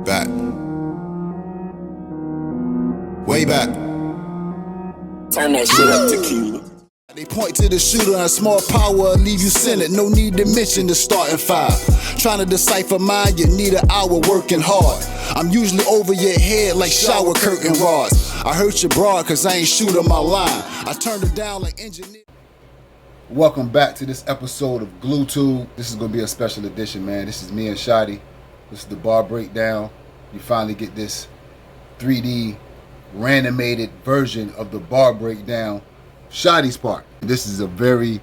Back. Way back. Turn that shit up, tequila. They point to the shooter and small power leave you centered. No need to mention the starting five. Trying to decipher mine, you need an hour working hard. I'm usually over your head like shower curtain rods. I hurt your broad cause I ain't shooting my line. I turned it down like engineer. Welcome back to this episode of Glue Tube. This is gonna be a special edition, man. This is me and Shotty. This is the bar breakdown. You finally get this 3D ranimated version of the bar breakdown. Shotty's part. This is a very,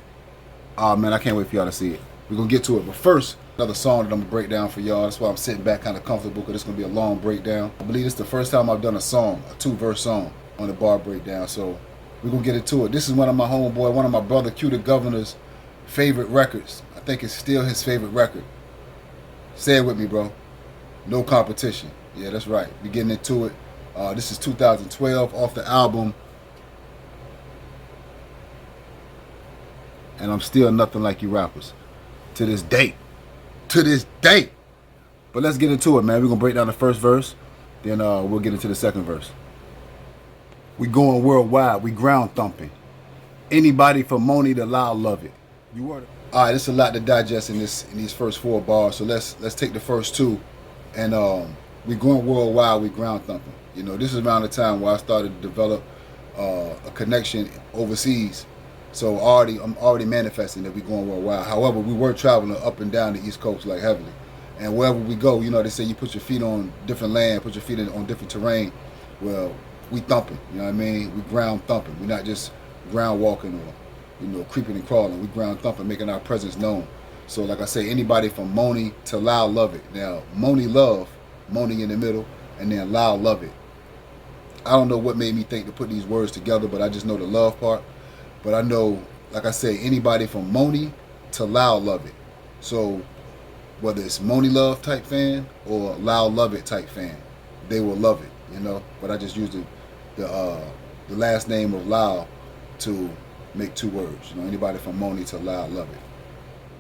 man, I can't wait for y'all to see it. We're gonna get to it, but first, another song that I'm gonna break down for y'all. That's why I'm sitting back kind of comfortable, because it's gonna be a long breakdown. I believe it's the first time I've done a song, a 2-verse song on the bar breakdown, so we're gonna get into it. This is one of my homeboy, one of my brother Q the Governor's favorite records. I think it's still his favorite record. Say it with me, bro. No competition. Yeah, that's right. We're getting into it. This is 2012 off the album. And I'm still nothing like you rappers. To this day. To this day. But let's get into it, man. We're going to break down the first verse. Then we'll get into the second verse. We going worldwide. We ground thumping. Anybody from Moni to Loud love it. You word. All right, there's a lot to digest in these first 4 bars. So let's take the first 2. And we going worldwide. We ground thumping. You know, this is around the time where I started to develop a connection overseas. So I'm already manifesting that we're going worldwide. However, we were traveling up and down the East Coast like heavily. And wherever we go, you know, they say you put your feet on different land, put your feet on different terrain. Well, we thumping, you know what I mean? We ground thumping. We're not just ground walking or, you know, creeping and crawling. We ground thumping, making our presence known. So like I say, anybody from Moni to Loud love it. Now, Moni love, Moni in the middle, and then Loud love it. I don't know what made me think to put these words together, but I just know the love part. But I know, like I say, anybody from Moni to Loud love it. So whether it's Moni love type fan or Loud love it type fan, they will love it, you know. But I just used the last name of Loud to make 2 words. You know, anybody from Moni to Loud love it.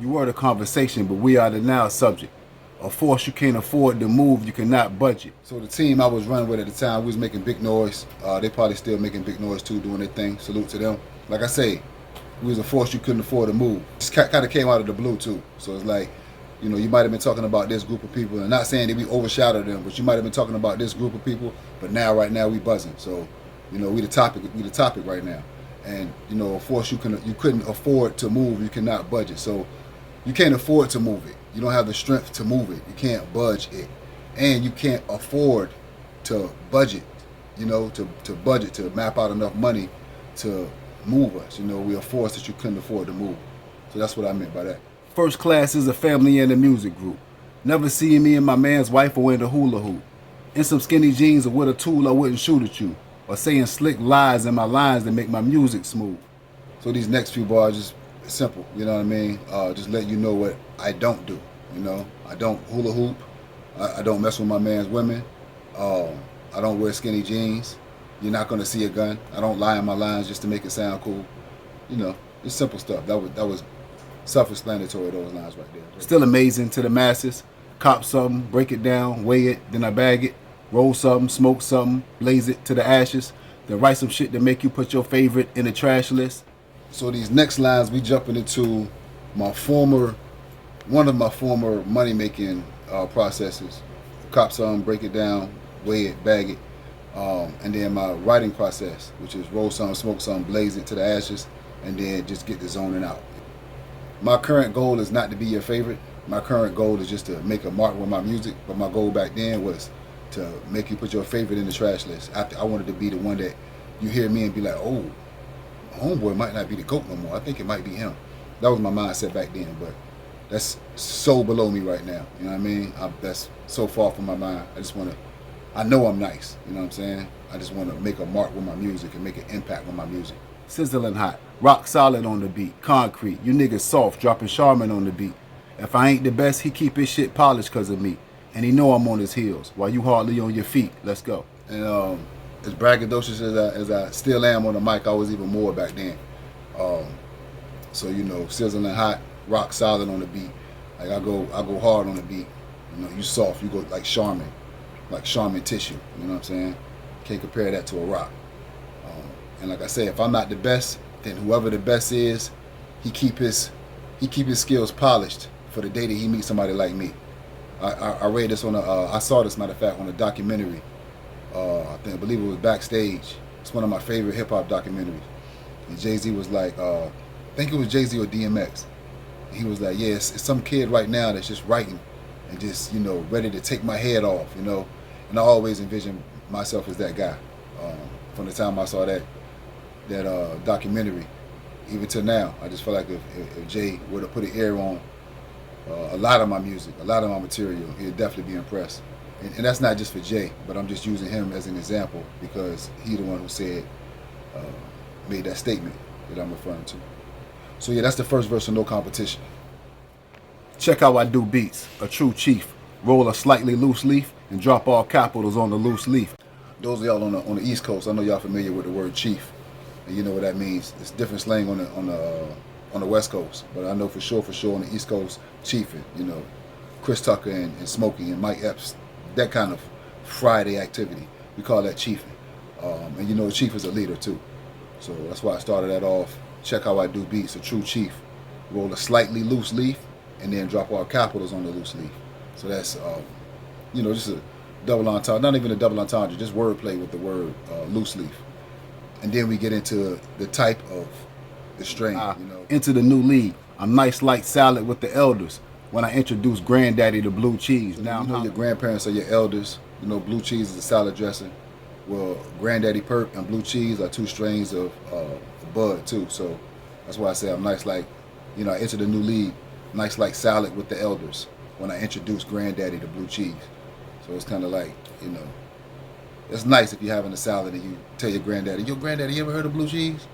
You were the conversation, but we are the now subject. A force you can't afford to move, you cannot budget. So the team I was running with at the time, we was making big noise. They probably still making big noise too, doing their thing. Salute to them. Like I say, we was a force you couldn't afford to move. This kind of came out of the blue too. So it's like, you know, you might have been talking about this group of people, and not saying that we overshadowed them, but you might have been talking about this group of people. But now, right now, we buzzing. So, you know, we the topic right now. And you know, a force you couldn't afford to move, you cannot budget. So you can't afford to move it. You don't have the strength to move it. You can't budge it. And you can't afford to budget, you know, to budget, to map out enough money to move us. You know, we're a force that you couldn't afford to move. So that's what I meant by that. First class is a family and a music group. Never seeing me and my man's wife or in the hula hoop. In some skinny jeans or with a tool I wouldn't shoot at you. Or saying slick lies in my lines that make my music smooth. So these next few bars just simple, you know what I mean? Just let you know what I don't do. You know, I don't hula hoop. I don't mess with my man's women. I don't wear skinny jeans. You're not gonna see a gun. I don't lie in my lines just to make it sound cool. You know, it's simple stuff. That was self-explanatory, those lines right there. Still amazing to the masses. Cop something, break it down, weigh it, then I bag it. Roll something, smoke something, blaze it to the ashes. Then write some shit to make you put your favorite in the trash list. So these next lines, we jumping into one of my former money-making processes. Cop something, break it down, weigh it, bag it. And then my writing process, which is roll something, smoke something, blaze it to the ashes, and then just get the zoning out. My current goal is not to be your favorite. My current goal is just to make a mark with my music, but my goal back then was to make you put your favorite in the trash list. I wanted to be the one that you hear me and be like, oh, homeboy might not be the GOAT no more. I think it might be him. That was my mindset back then, but that's so below me right now. You know what I mean? That's so far from my mind. I know I'm nice. You know what I'm saying? I just want to make a mark with my music and make an impact with my music. Sizzling hot, rock solid on the beat, concrete. You niggas soft, dropping Charmin on the beat. If I ain't the best, he keep his shit polished cause of me. And he know I'm on his heels while you hardly on your feet. Let's go. And as braggadocious as I still am on the mic, I was even more back then. So, you know, sizzling hot, rock solid on the beat. Like I go hard on the beat. You know, you soft, you go like Charmin. like Charmin tissue. You know what I'm saying? Can't compare that to a rock. And like I said, if I'm not the best, then whoever the best is, he keep his skills polished for the day that he meets somebody like me. I read this on I saw this, matter of fact, on a documentary. I believe it was Backstage. It's one of my favorite hip hop documentaries. And Jay-Z was like, I think it was Jay-Z or DMX. And he was like, yeah, it's some kid right now that's just writing and just, ready to take my head off, And I always envisioned myself as that guy. From the time I saw that documentary, even to now, I just feel like if Jay were to put an ear on a lot of my music, a lot of my material, he'd definitely be impressed. And that's not just for Jay, but I'm just using him as an example because he's the one who said, made that statement that I'm referring to. So yeah, that's the first verse of No Competition. Check how I do beats. A true chief. Roll a slightly loose leaf and drop all capitals on the loose leaf. Those of y'all on the East Coast, I know y'all familiar with the word chief, and you know what that means. It's different slang on the West Coast, but I know for sure on the East Coast, chiefing. Chris Tucker and Smokey and Mike Epps, that kind of Friday activity. We call that chiefing. And the chief is a leader too. So that's why I started that off. Check how I do beats. A true chief. Roll a slightly loose leaf and then drop all capitals on the loose leaf. So that's just a double entendre. Not even a double entendre, just wordplay with the word loose leaf. And then we get into the type of the strain. Into the new league. I'm nice like salad with the elders. When I introduce granddaddy to blue cheese. Now your grandparents are your elders. Blue cheese is a salad dressing. Well, granddaddy perk and blue cheese are two strains of bud too. So that's why I say I'm nice like, I enter the new league, nice like salad with the elders. When I introduce granddaddy to blue cheese. So it's kind of like, it's nice if you're having a salad and you tell your granddaddy, yo granddaddy, you ever heard of blue cheese?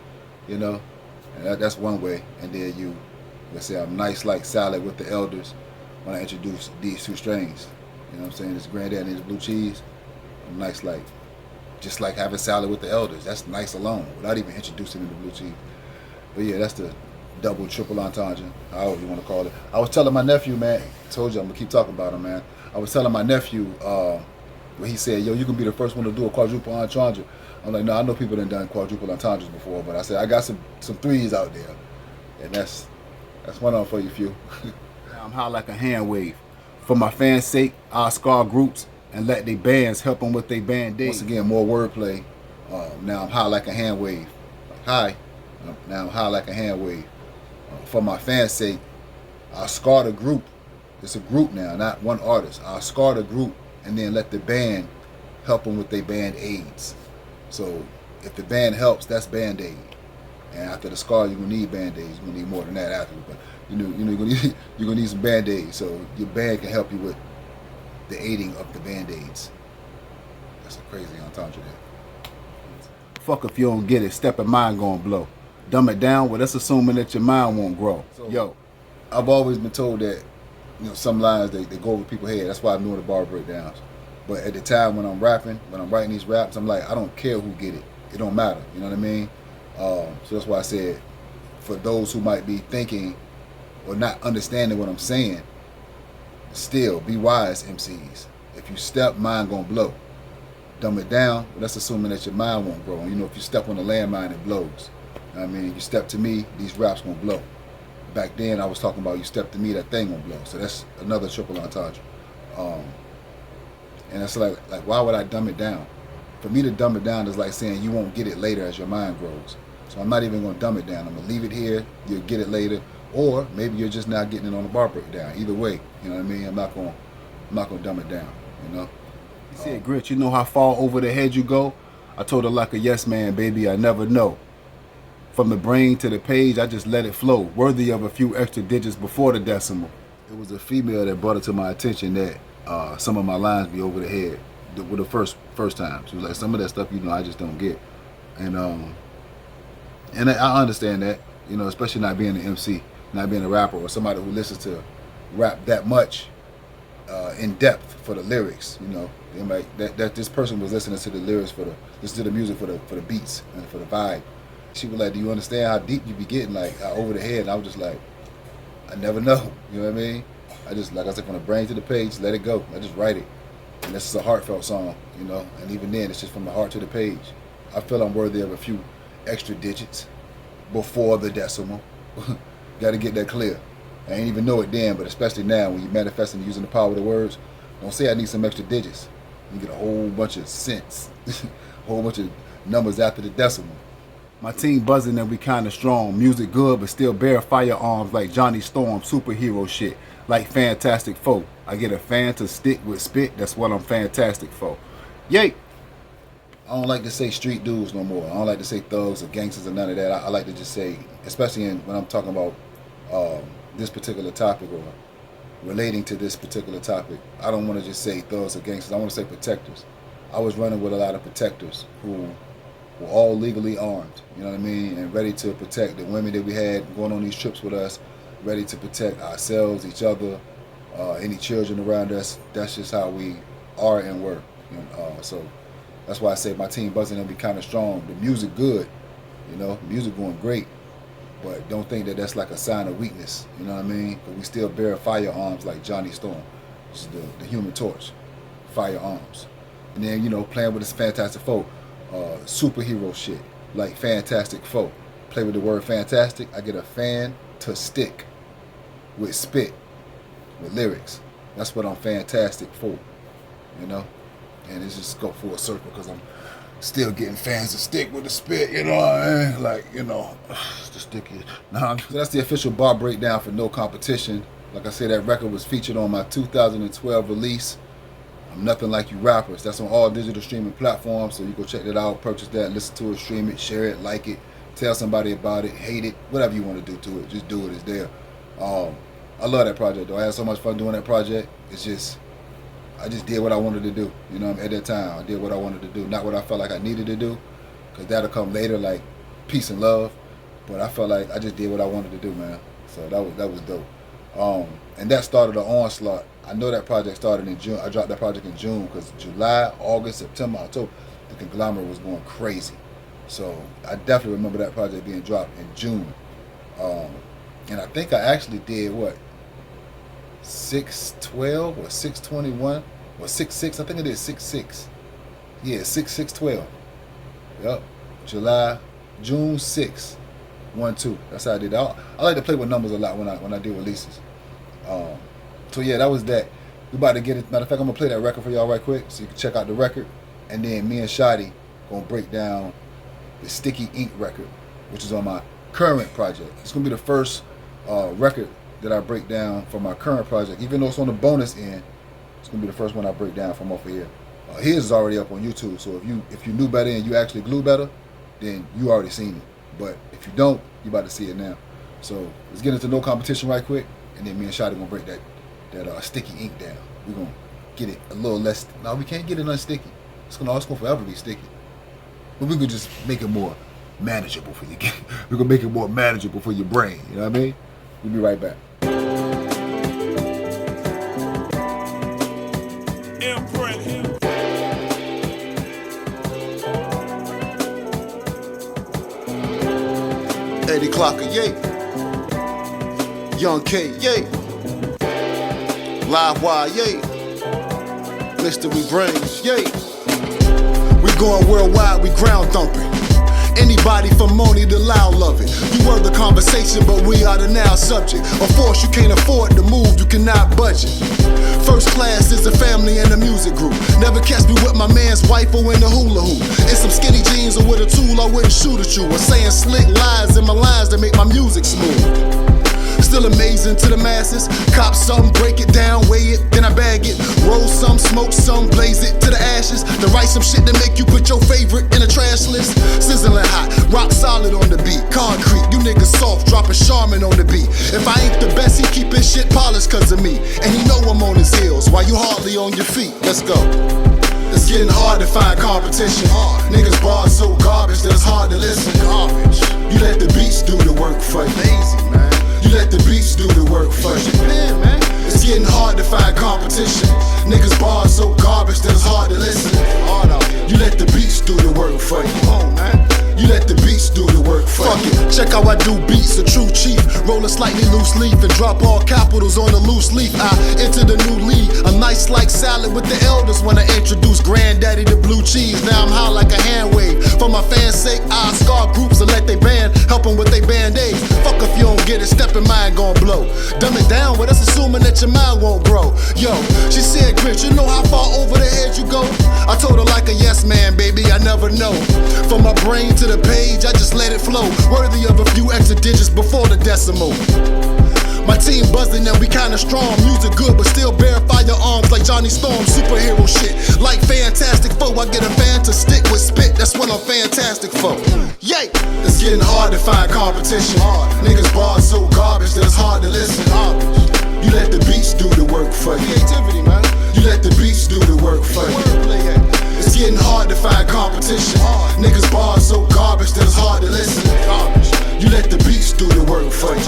And that's one way. And then let's say I'm nice like salad with the elders when I introduce these two strains. You know what I'm saying? This granddaddy and his blue cheese. I'm nice like, just like having salad with the elders. That's nice alone without even introducing them to blue cheese. But yeah, that's the double, triple entendre, however you want to call it. I was telling my nephew, man, I told you I'm going to keep talking about him, man. I was telling my nephew when he said, yo, you can be the first one to do a quadruple entendre. I'm like, no, I know people that done quadruple entendres before, but I said, I got some threes out there. And that's one on for you, few. I'm high like a hand wave. For my fans' sake, I'll scar groups and let their bands help them with their band-aids. Once again, more wordplay. Now I'm high like a hand wave. Like, hi. Now I'm high like a hand wave. For my fans' sake, I'll scar the group. It's a group now, not one artist. I'll scar the group and then let the band help them with their band-aids. So if the band helps, that's band-aid. And after the scar, you're gonna need band-aids. You're gonna need more than that after. But you're gonna need some band-aids. So your band can help you with the aiding of the band-aids. That's a crazy entendre there. Fuck if you don't get it, step in mind gonna blow. Dumb it down, well that's assuming that your mind won't grow. So, yo, I've always been told that some lines they go over people's head. That's why I'm doing the bar breakdowns. But at the time when I'm rapping, when I'm writing these raps, I'm like, I don't care who get it. It don't matter. You know what I mean? So that's why I said, for those who might be thinking or not understanding what I'm saying, still be wise, MCs. If you step, mind gonna blow. Dumb it down, but that's assuming that your mind won't grow. And if you step on a landmine, it blows. I mean, you step to me, these raps gonna blow. Back then, I was talking about you step to me, that thing gonna blow. So that's another triple entendre. And it's like why would I dumb it down? For me to dumb it down is like saying you won't get it later as your mind grows. So I'm not even gonna dumb it down. I'm gonna leave it here. You'll get it later, or maybe you're just not getting it on the bar breakdown. Either way, you know what I mean. I'm not gonna dumb it down. You said, Grit, you know how far over the head you go? I told her like a yes man, baby. I never know. From the brain to the page, I just let it flow. Worthy of a few extra digits before the decimal. It was a female that brought it to my attention that some of my lines be over the head with the first time. She was like, some of that stuff, I just don't get. And I understand that, especially not being an MC, not being a rapper or somebody who listens to rap that much in depth for the lyrics. That this person was listening to the lyrics listen to the music for the beats and for the vibe. She was like, do you understand how deep you be getting, like over the head? And I was just like, I never know. You know what I mean? I just, like I said, from the brain to the page, let it go. I just write it. And this is a heartfelt song, you know, and even then it's just from the heart to the page. I feel I'm worthy of a few extra digits before the decimal. Got to get that clear. I ain't even know it then, but especially now when you're manifesting using the power of the words, don't say I need some extra digits. You get a whole bunch of cents, a whole bunch of numbers after the decimal. My team buzzing and we kinda strong. Music good, but still bear firearms like Johnny Storm, superhero shit, like Fantastic Four. I get a fan to stick with spit, that's what I'm fantastic for. Yay! I don't like to say street dudes no more. I don't like to say thugs or gangsters or none of that. I like to just say, especially when I'm talking about this particular topic or relating to this particular topic, I don't want to just say thugs or gangsters. I want to say protectors. I was running with a lot of protectors who were all legally armed, you know what I mean, and ready to protect the women that we had going on these trips with us, ready to protect ourselves, each other, any children around us. That's just how we are and were. You know? So that's why I say my team buzzing and be kind of strong. The music good, you know, music going great, but don't think that that's like a sign of weakness, you know what I mean? But we still bear firearms like Johnny Storm, which is the Human Torch, firearms. And then, you know, playing with this Fantastic Four, superhero shit, like Fantastic Four. Play with the word fantastic, I get a fan to stick with spit, with lyrics. That's what I'm fantastic for, you know? And it's just go full circle because I'm still getting fans to stick with the spit, you know what I mean? Like, you know, the sticky. Nah, that's the official bar breakdown for No Competition. Like I said, that record was featured on my 2012 release, I'm Nothing Like You Rappers. That's on all digital streaming platforms, so you go check that out, purchase that, listen to it, stream it, share it, like it, tell somebody about it, hate it, whatever you want to do to it, just do it, it's there. I love that project though. I had so much fun doing that project. It's just, I just did what I wanted to do. You know, at that time, I did what I wanted to do. Not what I felt like I needed to do, because that'll come later, like peace and love. But I felt like I just did what I wanted to do, man. So that was dope. And that started the onslaught. I know that project started in June. I dropped that project in June because July, August, September, October, the conglomerate was going crazy. So I definitely remember that project being dropped in June. And I think I actually did what? 6/12 or 6/21 or 6/6. I think I did 6/6. Yeah, 6/6/12. Yep. June 6th, 1/2. That's how I did that. I like to play with numbers a lot when I do releases. So yeah, that was that. We about to get it. Matter of fact, I'm gonna play that record for y'all right quick so you can check out the record, and then me and Shotty gonna break down the Sticky Ink record, which is on my current project. It's gonna be the first record that I break down for my current project. Even though it's on the bonus end, it's gonna be the first one I break down from over here. His is already up on YouTube, so if you knew better and you actually glue better, then you already seen it. But if you don't, you about to see it now. So let's get into No Competition right quick, and then me and Shotty gonna break that Sticky Ink down. We're gonna get it a little less. No, we can't get it unsticky. It's gonna forever be sticky. But we could just make it more manageable for you. We're gonna make it more manageable for your brain. You know what I mean? We'll be right back. Imprint. 80 Clocker, yay. Young K, yay. Live Wire, yay. Mystery Brains, yay. We going worldwide, we ground thumping. Anybody from Moni to Loud love it. You were the conversation, but we are the now subject. A force you can't afford to move, you cannot budget. First class is a family and a music group. Never catch me with my man's wife or in the hula hoop. In some skinny jeans or with a tool, I wouldn't shoot at you. Or saying slick lies in my lines that make my music smooth. Still amazing to the masses. Cop some, break it down, weigh it, then I bag it. Roll some, smoke some, blaze it to the ashes. Then write some shit to make you put your favorite in a trash list. Sizzling hot, rock solid on the beat. Concrete, you niggas soft, dropping Charmin on the beat. If I ain't the best, he keep his shit polished cause of me. And he know I'm on his heels while you hardly on your feet. Let's go. It's getting hard to find competition. Niggas bars so garbage that it's hard to listen. Garbage. You let the beats do the work for you. Lazy, man. You let the beats do the work for you. Man. It's getting hard to find competition. Niggas bars so garbage that it's hard to listen. You let the beats do the work for you. You let the beats do the work for you. Fuck it, check how I do do beats, a true chief. Roll a slightly loose leaf and drop all capitals on a loose leaf. I enter the new league. I'm nice like salad with the elders when I introduce granddaddy to blue cheese. Now I'm high like a hand wave. For my fans' sake, I scar groups and let they band help them with they band-aids. Fuck if you don't get it, step in mine gon' blow. Dumb it down, but that's assuming that your mind won't grow. Yo, she said, Grinch, you know how far over the edge you go? I told her like a yes man, baby, I never know. From my brain to the page, I just let it flow. Worthy of a few extra digits before the decimal. My team buzzing and we kinda strong. Music good, but still bare firearms like Johnny Storm. Superhero shit, like Fantastic Foe. I get a fan to stick with spit, that's what I'm fantastic for. Yay! It's getting hard to find competition. Niggas bars so garbage that it's hard to listen. You let the beats do the work for you. Creativity, man. You let the beats do the work for you. It's getting hard to find competition. Niggas bars so garbage that it's hard to listen. You let the beats do the work for you.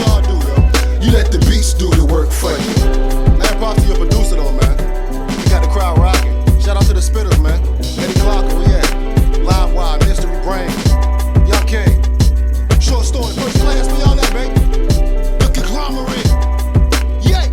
You let the beats do the work for you. Man, props to your producer though, man. You got the crowd rocking. Shout out to the spitters, man. Eddie Clark, where we at? Live Wire, Mystery Brain. Y'all King. Short story, first class, we on that, baby. The conglomerate. Yay!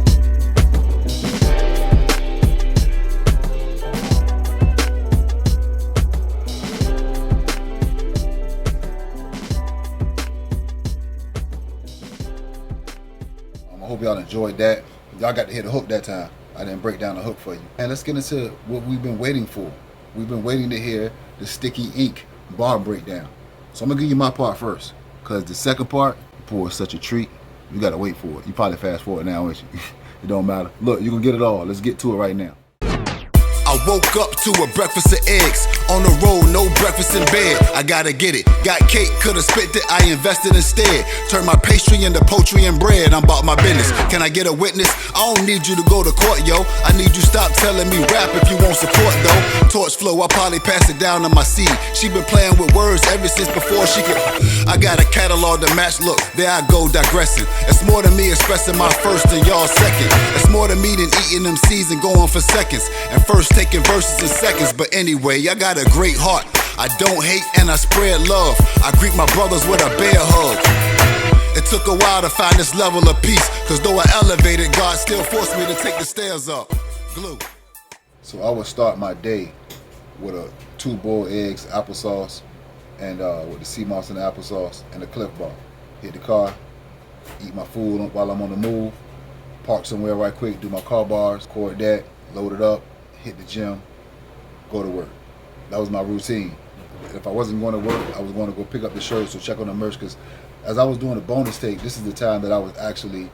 I hope y'all enjoyed that. Y'all got to hit the hook that time. I didn't break down the hook for you. And let's get into what we've been waiting for. We've been waiting to hear the Sticky Ink bar breakdown. So I'm gonna give you my part first, because the second part, boy, is such a treat. You gotta wait for it. You probably fast forward now, won't you? It don't matter. Look, you can get it all. Let's get to it right now. I woke up to a breakfast of eggs. On the road, no breakfast in bed. I gotta get it. Got cake, could've spent it, I invested instead. Turned my pastry into poultry and bread. I'm about my business. Can I get a witness? I don't need you to go to court, yo. I need you stop telling me rap if you want support, though. Torch flow, I probably pass it down to my seed. She been playing with words ever since before she could. I got a catalog to match, look, there I go digressing. It's more than me expressing my first and y'all second. It's more than me than eating them seeds and going for seconds. And first taking verses in seconds, but anyway, I got a great heart. I don't hate and I spread love. I greet my brothers with a bear hug. It took a while to find this level of peace, cause though I elevated, God still forced me to take the stairs up. Glue. So I would start my day with a 2 boiled eggs, applesauce, and with the sea moss and the applesauce and the Cliff Bar. Hit the car, eat my food while I'm on the move, park somewhere right quick, do my car bars, record that, load it up, hit the gym, go to work. That was my routine. If I wasn't going to work, I was going to go pick up the shirts or check on the merch, because as I was doing the bonus tape, this is the time that I was actually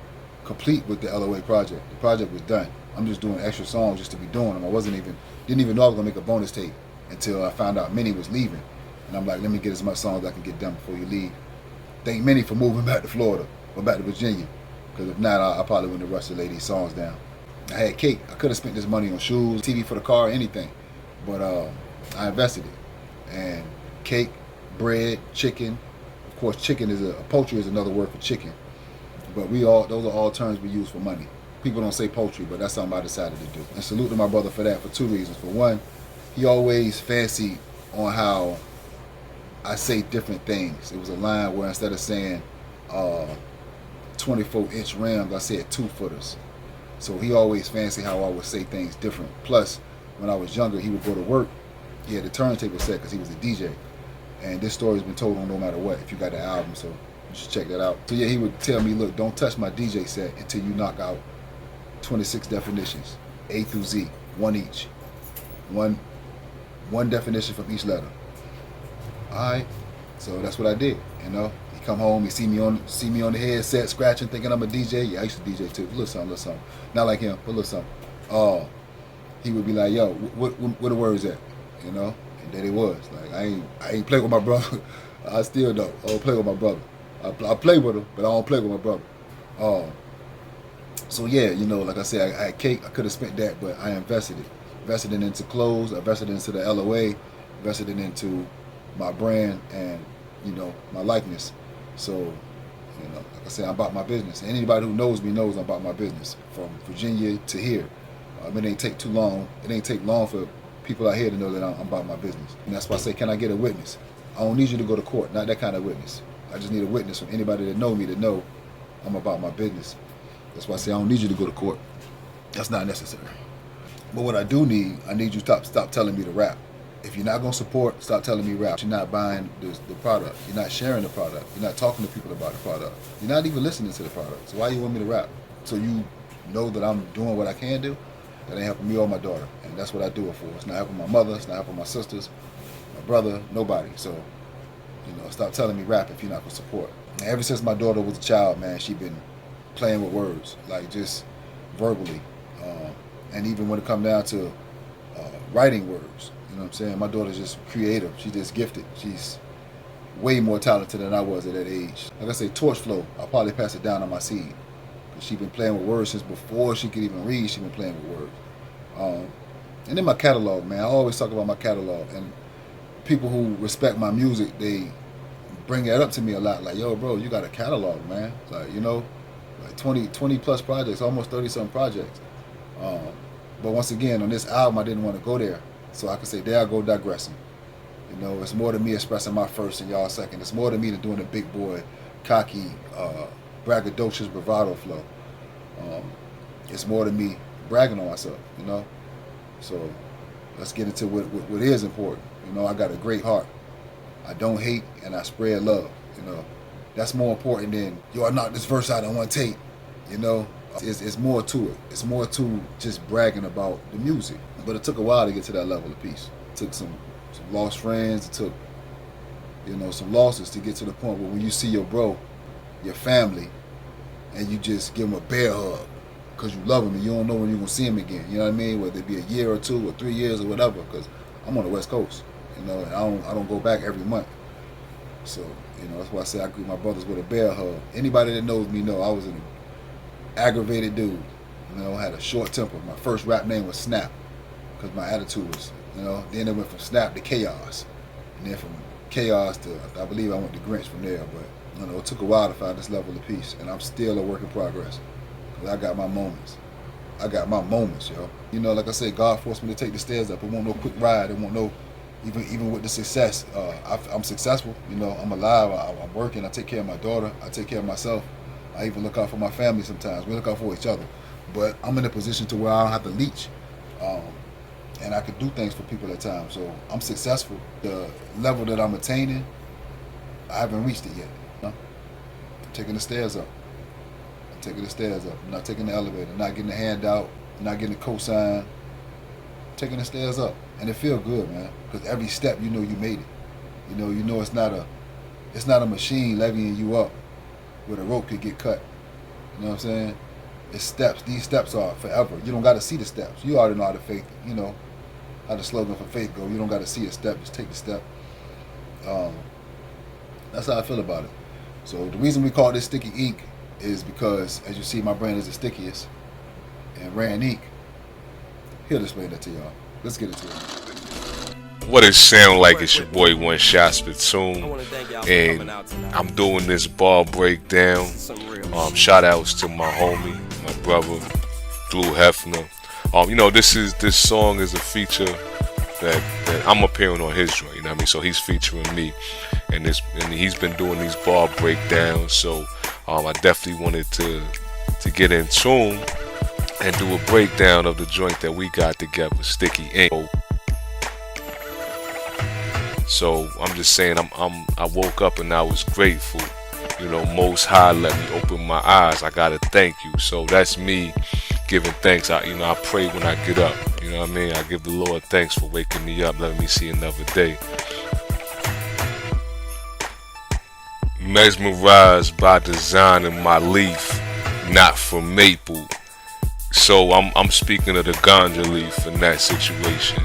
complete with the LOA project. The project was done. I'm just doing extra songs just to be doing them. I didn't even know I was going to make a bonus tape until I found out Minnie was leaving. And I'm like, let me get as much songs as I can get done before you leave. Thank Minnie for moving back to Florida or back to Virginia, because if not, I probably wouldn't have rushed to lay these songs down. I had cake. I could have spent this money on shoes, TV for the car, anything. But I invested it. And cake, bread, chicken. Of course, chicken is poultry is another word for chicken. But those are all terms we use for money. People don't say poultry, but that's something I decided to do. And salute to my brother for that, for 2 reasons. For one, he always fancied on how I say different things. It was a line where instead of saying 24-inch rims, I said 2-footers. So he always fancied how I would say things different. Plus, when I was younger, he would go to work. He had the turntable set because he was a DJ. And this story's been told on No Matter What if you got the album, so you should check that out. So yeah, he would tell me, look, don't touch my DJ set until you knock out 26 definitions, A through Z, one each. One definition from each letter. Alright, so that's what I did, you know. He come home, he see me on the headset scratching, thinking I'm a DJ. Yeah, I used to DJ too. A little something. Not like him, but a little something. He would be like, yo, what the words at? You know? And there it was. Like I ain't play with my brother. I still don't. I don't play with my brother. I play with him, but I don't play with my brother. So yeah, you know, like I said, I had cake. I could have spent that, but I invested it. Invested it into clothes. I invested it into the LOA. Invested it into my brand and, you know, my likeness. So, you know, like I said, I'm about my business. And anybody who knows me knows I'm about my business. From Virginia to here. It ain't take too long. It ain't take long for people out here to know that I'm about my business. And that's why I say, can I get a witness? I don't need you to go to court. Not that kind of witness. I just need a witness from anybody that know me to know I'm about my business. That's why I say I don't need you to go to court. That's not necessary. But what I do need, I need you to stop telling me to rap. If you're not going to support, stop telling me rap. You're not buying the product. You're not sharing the product. You're not talking to people about the product. You're not even listening to the product. So why you want me to rap? So you know that I'm doing what I can do? That ain't helping me or my daughter. And that's what I do it for. It's not helping my mother. It's not helping my sisters, my brother, nobody. So, you know, stop telling me rap if you're not going to support. And ever since my daughter was a child, man, she been playing with words, like just verbally. And even when it come down to writing words, you know what I'm saying? My daughter's just creative. She's just gifted. She's way more talented than I was at that age. Like I say, torch flow, I'll probably pass it down on my seed. She's been playing with words since before she could even read. She's been playing with words. And then my catalog, man. I always talk about my catalog. And people who respect my music, they bring that up to me a lot. Like, yo, bro, you got a catalog, man. Like, you know, like 20 plus projects, almost 30-something projects. But once again, on this album, I didn't want to go there. So I could say, there I go digressing. You know, it's more than me expressing my first and y'all second. It's more than me than doing the big boy, cocky, braggadocious bravado flow. It's more than me bragging on myself, you know. So let's get into what is important. You know, I got a great heart. I don't hate and I spread love, you know. That's more important than, yo, I knocked this verse out in one take, you know. It's more to it. It's more to just bragging about the music. But it took a while to get to that level of peace. It took some lost friends. It took, you know, some losses to get to the point where when you see your bro, your family, and you just give him a bear hug because you love him and you don't know when you're going to see him again. You know what I mean? Whether it be a year or 2 or 3 years or whatever, because I'm on the West Coast, you know, and I don't go back every month. So, you know, that's why I say I greet my brothers with a bear hug. Anybody that knows me know I was an aggravated dude. You know, had a short temper. My first rap name was Snap because my attitude was, you know, then it went from Snap to Chaos. And then from Chaos to, I believe I went to Grinch from there. But, you know, it took a while to find this level of peace. And I'm still a work in progress. Because I got my moments. I got my moments, yo. You know, like I said, God forced me to take the stairs up. It won't no quick ride. It won't no, even with the success. I'm successful. You know, I'm alive. I'm working. I take care of my daughter. I take care of myself. I even look out for my family sometimes. We look out for each other. But I'm in a position to where I don't have to leech. And I can do things for people at times. So I'm successful. The level that I'm attaining, I haven't reached it yet. You know? I'm taking the stairs up. I'm not taking the elevator. I'm not getting the handout. I'm not getting the cosign. I'm taking the stairs up. And it feels good, man. Because every step, you know you made it. You know it's not a machine levying you up where the rope could get cut. You know what I'm saying? It's steps. These steps are forever. You don't got to see the steps. You already know how to faith, you know, how the slogan for faith go. You don't got to see a step. Just take the step. That's how I feel about it. So the reason we call this Sticky Ink is because, as you see, my brand is the stickiest. And Rand Ink, he'll explain that to y'all. Let's get into it. What it sound like? It's your boy One Shot Spitune, and I'm doing this bar breakdown. Shout outs to my homie, my brother, Blue Hefner. You know, this song is a feature that I'm appearing on his joint. You know what I mean? So he's featuring me, and he's been doing these bar breakdowns. So I definitely wanted to get in tune and do a breakdown of the joint that we got together, Sticky Ink. So I'm just saying, I woke up and I was grateful. You know, Most High let me open my eyes. I gotta thank you. So that's me giving thanks. I pray when I get up. You know what I mean? I give the Lord thanks for waking me up, letting me see another day. Mesmerized by design in my leaf, not from maple. So I'm speaking of the ganja leaf in that situation.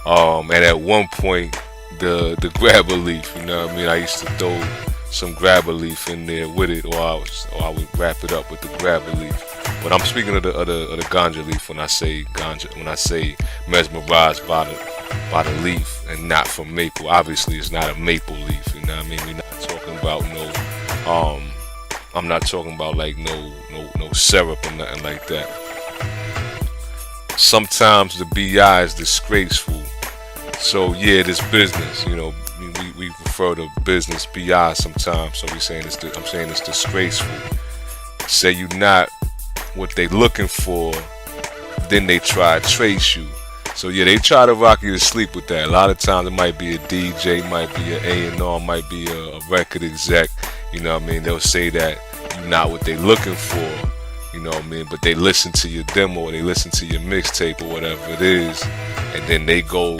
And at one point, the grabber leaf, you know what I mean? I used to throw some grabber leaf in there with it, or I would wrap it up with the grabber leaf. But I'm speaking of the ganja leaf when I say ganja. When I say mesmerized by the leaf and not from maple. Obviously, it's not a maple leaf. You know what I mean? We're not talking about no. I'm not talking about like no syrup or nothing like that. Sometimes the BI is disgraceful. So yeah, this business, you know, we refer to business BI sometimes. So I'm saying it's disgraceful. Say you not what they looking for, then they try to trace you. So yeah, they try to rock you to sleep with that. A lot of times it might be a DJ, might be an A&R, might be a record exec. You know what I mean? They'll say that you're not what they looking for. You know what I mean? But they listen to your demo, or they listen to your mixtape, or whatever it is, and then they go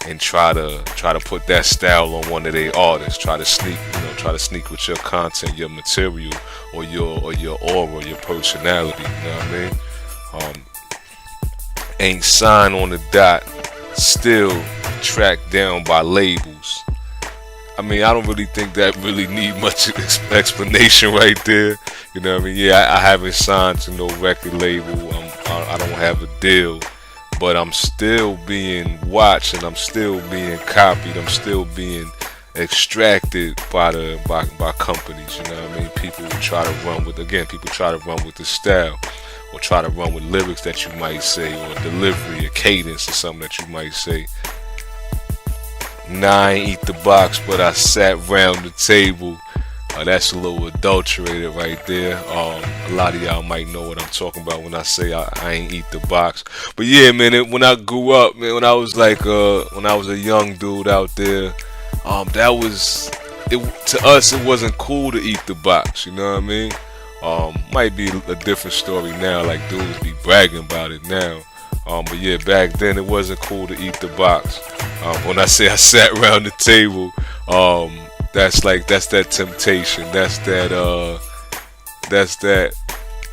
and try to put that style on one of their artists. Try to sneak with your content, your material, or your aura, your personality. You know what I mean? Ain't signed on the dot, still tracked down by labels. I mean, I don't really think that really need much explanation right there. You know what I mean? Yeah, I haven't signed to no record label. I don't have a deal, but I'm still being watched, and I'm still being copied. I'm still being extracted by companies. You know what I mean? People try to run with the style, or try to run with lyrics that you might say, or delivery, a cadence, or something that you might say. Nah, I ain't eat the box, but I sat round the table. That's a little adulterated right there. A lot of y'all might know what I'm talking about when I say I ain't eat the box. But yeah, man, when I grew up, man, when I was a young dude out there, to us it wasn't cool to eat the box. You know what I mean? Might be a different story now. Like dudes be bragging about it now. But yeah, back then it wasn't cool to eat the box. When I say I sat around the table, that's that temptation. That's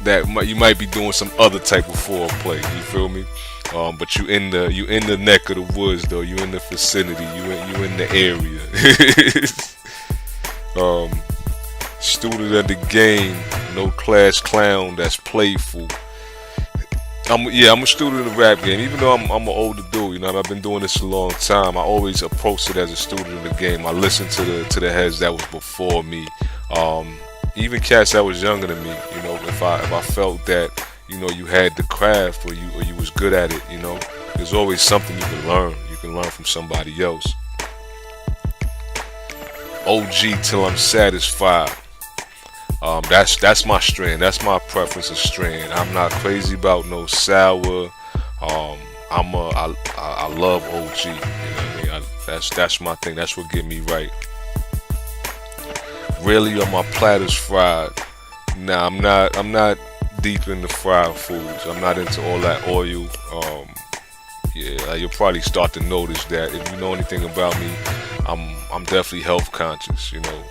that you might be doing some other type of foreplay. You feel me? But you in the neck of the woods though. You in the vicinity. You in the area. Student of the game, no class clown that's playful. I'm a student of the rap game. Even though I'm an older dude, you know, I've been doing this a long time. I always approached it as a student of the game. I listened to the heads that was before me, even cats that was younger than me. You know, if I felt that, you know, you had the craft, or you was good at it, you know, there's always something you can learn. You can learn from somebody else. OG till I'm satisfied. That's my strand. That's my preference of strand. I'm not crazy about no sour. I love OG. You know what I mean? That's my thing. That's what get me right. Really, on my platters fried. Nah, I'm not deep in the fried foods. I'm not into all that oil. Yeah, you'll probably start to notice that if you know anything about me. I'm definitely health conscious. You know,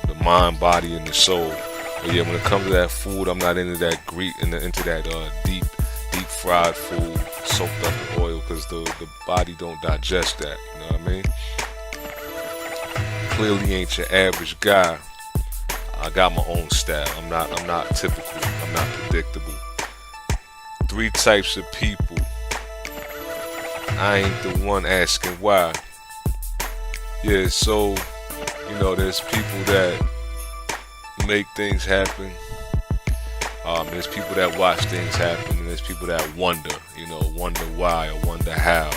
the mind, body, and the soul. But yeah, when it comes to that food, I'm not into that into that deep fried food soaked up in oil, because the body don't digest that. You know what I mean? Clearly ain't your average guy. I got my own style. I'm not typical. I'm not predictable. 3 types of people. I ain't the one asking why. Yeah, so you know, there's people that make things happen. There's people that watch things happen, and there's people that wonder why or wonder how.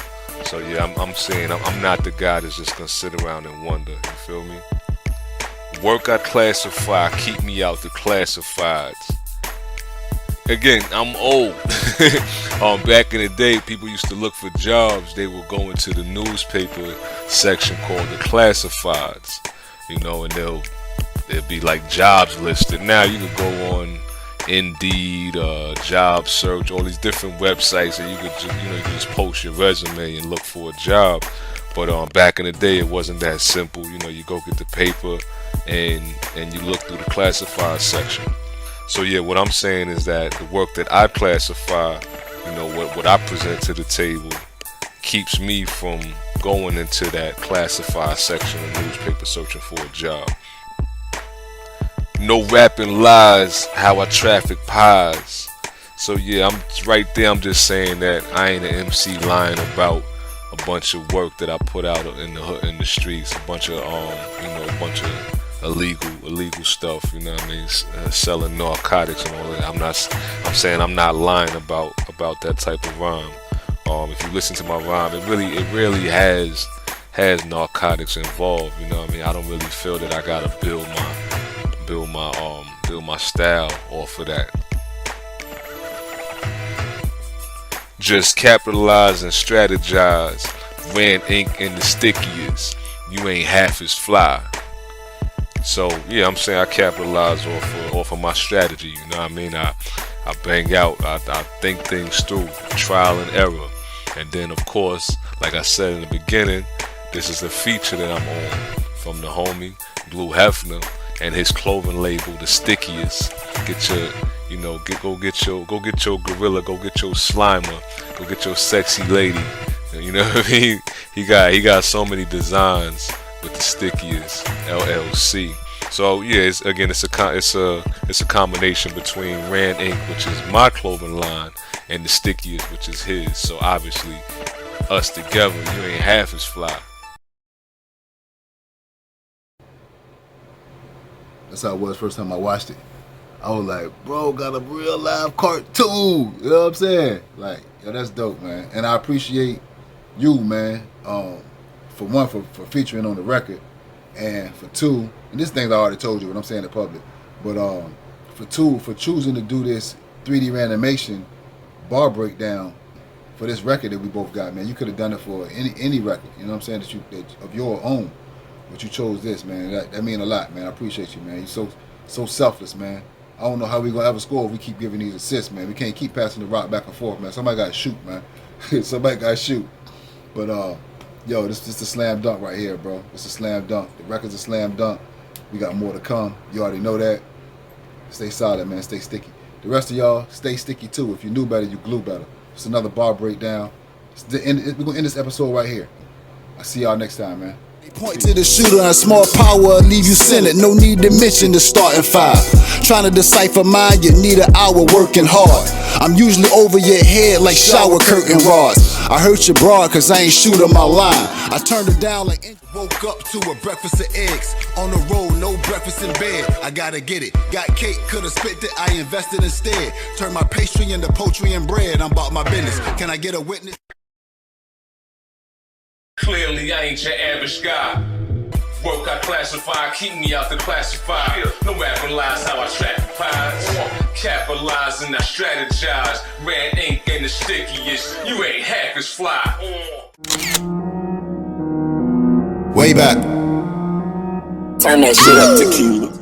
So yeah, I'm saying I'm not the guy that's just gonna sit around and wonder. You feel me? Work I classify, keep me out the classifieds. Again, I'm old. Back in the day, people used to look for jobs. They would go into the newspaper section called the classifieds, you know, and there'd be like jobs listed. Now you can go on Indeed, Job Search, all these different websites, and you could just post your resume and look for a job. But back in the day, it wasn't that simple. You know, you go get the paper and you look through the classified section. So yeah, what I'm saying is that the work that I classify, you know, what I present to the table, keeps me from going into that classified section of the newspaper searching for a job. No rapping lies, how I traffic pies. So yeah, I'm right there. I'm just saying that I ain't an MC lying about a bunch of work that I put out in the streets, a bunch of illegal stuff. You know what I mean? Selling narcotics and all that. I'm saying I'm not lying about that type of rhyme. If you listen to my rhyme, it really has has narcotics involved. You know what I mean? I don't really feel that I gotta build my style off of that. Just capitalize and strategize. Ran ink in the stickiest. You ain't half as fly. So yeah, I'm saying I capitalize off of my strategy. You know what I mean? I bang out. I think things through, trial and error, and then of course, like I said in the beginning, this is a feature that I'm on from the homie Blue Hefner and his clothing label, The Stickiest. Get your, you know, go get your gorilla, go get your Slimer, go get your sexy lady. You know what I mean? He got so many designs with The Stickiest LLC. So yeah, it's a combination between Rand Inc., which is my clothing line, and The Stickiest, which is his. So obviously, us together, you ain't half as fly. That's how it was first time I watched it. I was like, bro, got a real live cartoon. You know what I'm saying? Like, yo, that's dope, man. And I appreciate you, man, for one, for featuring on the record, and for two, and this thing I already told you what I'm saying in public, but for two, for choosing to do this 3D animation bar breakdown for this record that we both got, man. You could have done it for any record, you know what I'm saying, that of your own, but you chose this, man. That mean a lot, man. I appreciate you, man. You're so selfless, man. I don't know how we gonna ever score if we keep giving these assists, man. We can't keep passing the rock back and forth, man. Somebody gotta shoot, man. Somebody gotta shoot. But yo, this is a slam dunk right here, bro. It's a slam dunk. The record's a slam dunk. We got more to come. You already know that. Stay solid, man. Stay sticky. The rest of y'all, stay sticky too. If you knew better, you glue better. It's another bar breakdown. We're gonna end this episode right here. I'll see y'all next time, man. Point to the shooter and small power, leave you centered. No need to mention the starting five. Trying to decipher mine, you need an hour working hard. I'm usually over your head like shower curtain rods. I hurt your broad cause I ain't shooting my line. I turned it down like woke up to a breakfast of eggs. On the road, no breakfast in bed. I gotta get it. Got cake, could've spit it, I invested instead. Turned my pastry into poultry and bread. I'm about my business. Can I get a witness? Clearly I ain't your average guy. Work I classify, keep me out the classified. No rapping lies how I trap pies. Capitalize and I strategize. Ran ink and the stickiest. You ain't half as fly. Way back. Turn that shit up, tequila.